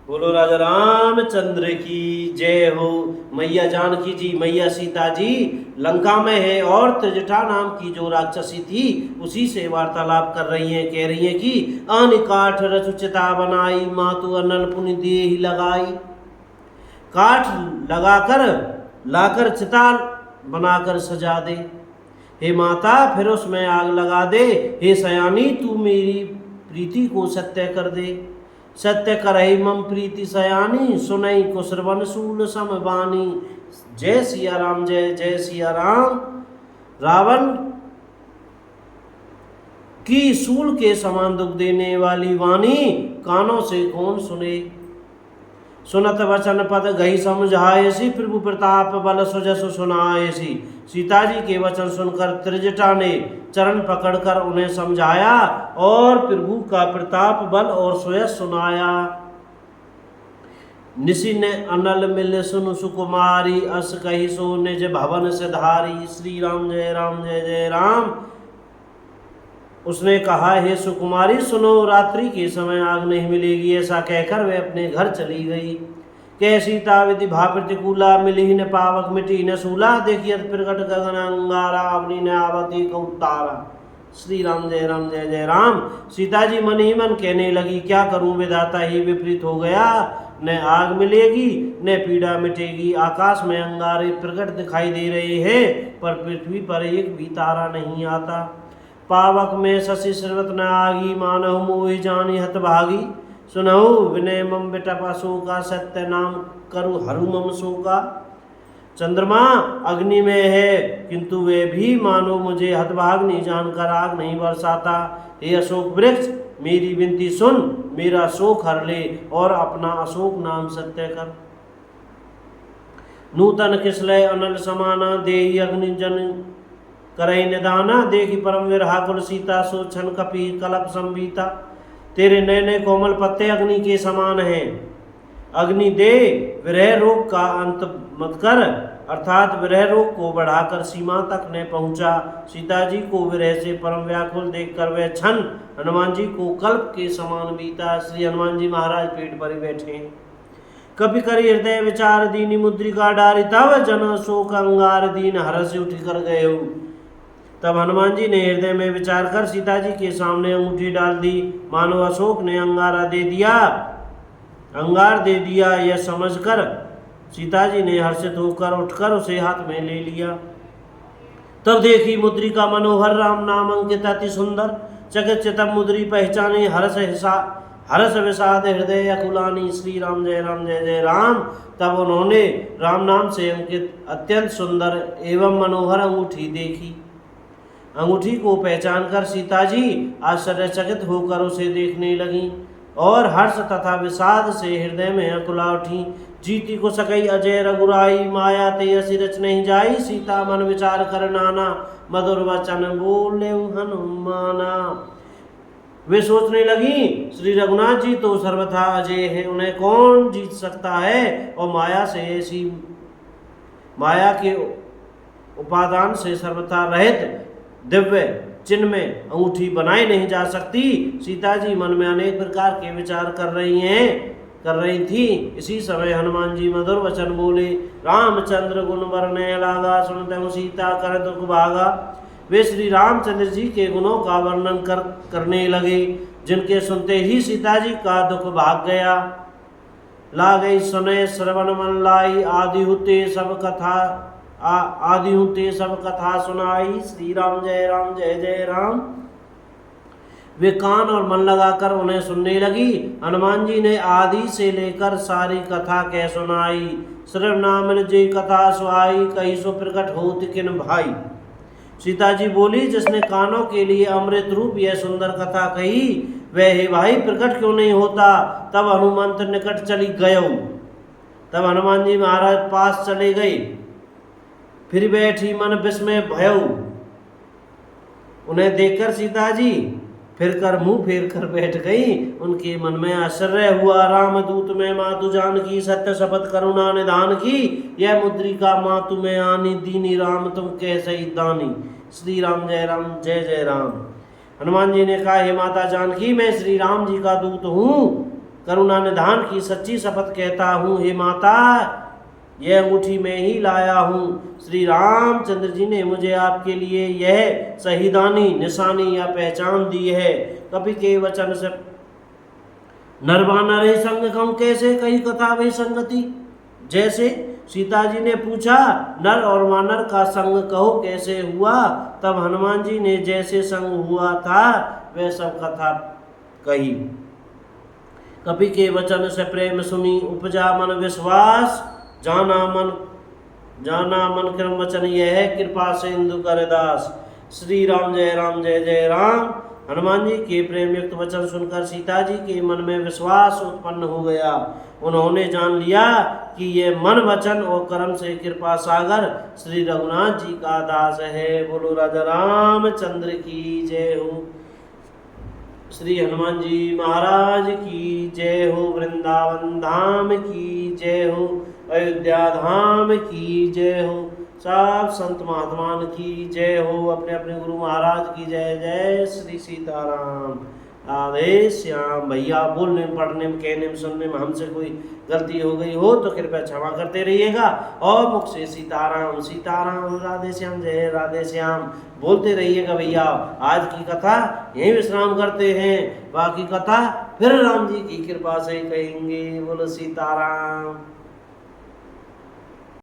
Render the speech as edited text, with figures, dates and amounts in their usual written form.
बोलो राजा रामचंद्र की जय हो। मैया जानकी जी, मैया सीता जी लंका में है और त्रिजटा नाम की जो राक्षसी थी उसी से वार्तालाप कर रही हैं। कह रही हैं कि आन काठ रचुचिता बनाई, मातु अनल पुनि देहि लगाई। काठ लगाकर लाकर चिता बनाकर सजा दे, हे माता फिर उसमें आग लगा दे। हे सयानी तू मेरी प्रीति को सत्य कर दे। सत्य करहि मम प्रीति सयानी, सुनई कुश्रवन सूल सम बानी। जय सिया राम, जय जय सिया राम। रावण की सूल के समान दुख देने वाली वाणी कानों से कौन सुने। सुनत वचन पद गही समझायसी, प्रभु प्रताप बल सुजस सुनायसी। सीता जी के वचन सुनकर त्रिजटा ने चरण पकड़कर उन्हें समझाया और प्रभु का प्रताप बल और सुयस सुनाया। निशि ने अनल मिल सुन सुकुमारी, अस कही सो निज भवन से धारी। श्री राम जय राम, जय जय राम। उसने कहा, हे सुकुमारी सुनो, रात्रि के समय आग नहीं मिलेगी। ऐसा कहकर वे अपने घर चली गई। कै सीता विधि भा प्रतिकूला, मिली न पावक मिटी न सूला। देखिए प्रकट गगन अंगारा, अवनी न आवती कौतारा। श्री राम जय राम, जय जय राम। सीता जी मन ही मन कहने लगी, क्या करूं विधाता ही विपरीत हो गया। न आग मिलेगी न पीड़ा मिटेगी। आकाश में अंगारे प्रकट दिखाई दे रहे हैं पर पृथ्वी पर एक भी तारा नहीं आता। पावक में शशि श्रवत न आगी, मानव मोहि जानी हतभागी। सुनहु विनय मम बिटप अशोका, सत्य नाम करु हरु मम शोका। चंद्रमा अग्नि में है किंतु वे भी मानो मुझे हतभाग्नि जानकर आग नहीं बरसाता। हे अशोक वृक्ष मेरी विनती सुन, मेरा शोक हर ले और अपना अशोक नाम सत्य कर। नूतन किसलय अनल समाना, देहि अग्नि जन करई निदाना। देखी परम विरहाकुल सीता, सो छन कपि कलप संबीता। तेरे नए नए कोमल पत्ते अग्नि के समान हैं। अग्नि दे विरह रोग का अंत मत कर, अर्थात विरह रोग को बढ़ाकर सीमा तक न पहुंचा। सीता जी को विरह से परम व्याकुल देखकर वह क्षण हनुमान जी को कल्प के समान बीता। श्री हनुमान जी महाराज पेट पर ही बैठे। कपि करि हृदय विचार, दीनी मुद्रिका डारी। तब जन शोक अंगार, दीन हरस उठ कर गए। तब हनुमान जी ने हृदय में विचार कर सीता जी के सामने अंगूठी डाल दी। मानो अशोक ने अंगार दे दिया। यह समझकर सीता जी ने हर्षित होकर उठकर उसे हाथ में ले लिया। तब देखी मुद्रिका मनोहर, राम नाम अंकित अति सुंदर। चकित चितम मुद्री पहचानी, हर्ष विषाद हृदय अकुलानी। श्री राम जय राम, जय जय राम। तब उन्होंने राम नाम से अंकित अत्यंत सुंदर एवं मनोहर अंगूठी देखी। अंगूठी को पहचानकर सीता जी आश्चर्यचकित होकर उसे देखने लगी और हर्ष तथा विषाद से हृदय में अकुला उठी। जीती को सकई अजय रघुराई, माया ते असी रच नहीं जाई। सीता मन विचार कर नाना, मधुर वचन बोले हनुमाना। वे सोचने लगी, श्री रघुनाथ जी तो सर्वथा अजय है, उन्हें कौन जीत सकता है। और माया से ऐसी माया के उपादान से सर्वथा रहित दिव्य चिन्ह में अंगूठी बनाई नहीं जा सकती। सीता जी मन में अनेक प्रकार के विचार कर रही थी। इसी समय हनुमान जी मधुर वचन बोले, रामचंद्र गुण वर्णय लागा, सुनते सीता कर दुख भागा। वे श्री रामचंद्र जी के गुणों का वर्णन करने लगे, जिनके सुनते ही सीता जी का दुख भाग गया। ला गई सुने श्रवण मन लाई, आदि हुते सब कथा सुनाई। श्री राम जय राम, जय जय राम। वे कान और मन लगाकर उन्हें सुनने लगी। हनुमान जी ने आदि से लेकर सारी कथा कह सुनाई। श्रवण नाम जे कथा सुहाई, कही सो प्रकट होत किन भाई। सीता जी बोली, जिसने कानों के लिए अमृत रूप यह सुंदर कथा कही, वह हे भाई प्रकट क्यों नहीं होता। तब हनुमंत निकट चली गयो। तब हनुमान जी महाराज पास चले गए। फिर बैठी मन विस्मय भयऊ। उन्हें देखकर सीता जी फिर कर मुंह फेर कर बैठ गई। उनके मन में आश्चर्य हुआ। राम दूत में मातु जानकी, सत्य शपथ करुणा निधान की। यह मुद्रिका मातु में आनी, दीनी राम तुम कैसे दानी। श्री राम जय राम, जय जय राम। हनुमान जी ने कहा, हे माता जानकी, मैं श्री राम जी का दूत हूँ। करुणा निधान की सच्ची शपथ कहता हूँ, हे माता यह अंगूठी मैं ही लाया हूँ। श्री रामचंद्र जी ने मुझे आपके लिए यह शहीदानी निशानी या पहचान दी है। कपि के वचन से नरवानर संग कहूँ कैसे कही कथा वही संगति। जैसे सीता जी ने पूछा नर और वानर का संग कहो कैसे हुआ, तब हनुमान जी ने जैसे संग हुआ था वह सब कथा कही। कपि के वचन से प्रेम सुनी उपजा मन विश्वास, जाना मन क्रम वचन यह है कृपा से इंदु कर दास। श्री राम जय जय राम। हनुमान जी के प्रेम युक्त वचन सुनकर सीता जी के मन में विश्वास उत्पन्न हो गया। उन्होंने जान लिया कि ये मन वचन और कर्म से कृपा सागर श्री रघुनाथ जी का दास है। बोलो राजा रामचंद्र की जय हो। श्री हनुमान जी महाराज की जय हो। वृंदावन धाम की जय हो। अयोध्या धाम की जय हो। सब संत महात्मान की जय हो। अपने अपने गुरु महाराज की जय। जय श्री सीताराम। राधे श्याम। भैया बोलने में पढ़ने में कहने में सुनने में हमसे कोई गलती हो गई हो तो कृपया क्षमा करते रहिएगा और मुख से सीताराम सीताराम राधे श्याम जय राधे श्याम बोलते रहिएगा। भैया आज की कथा यहीं विश्राम करते हैं, बाकी कथा फिर राम जी की कृपा से कहेंगे। बोलो सीताराम।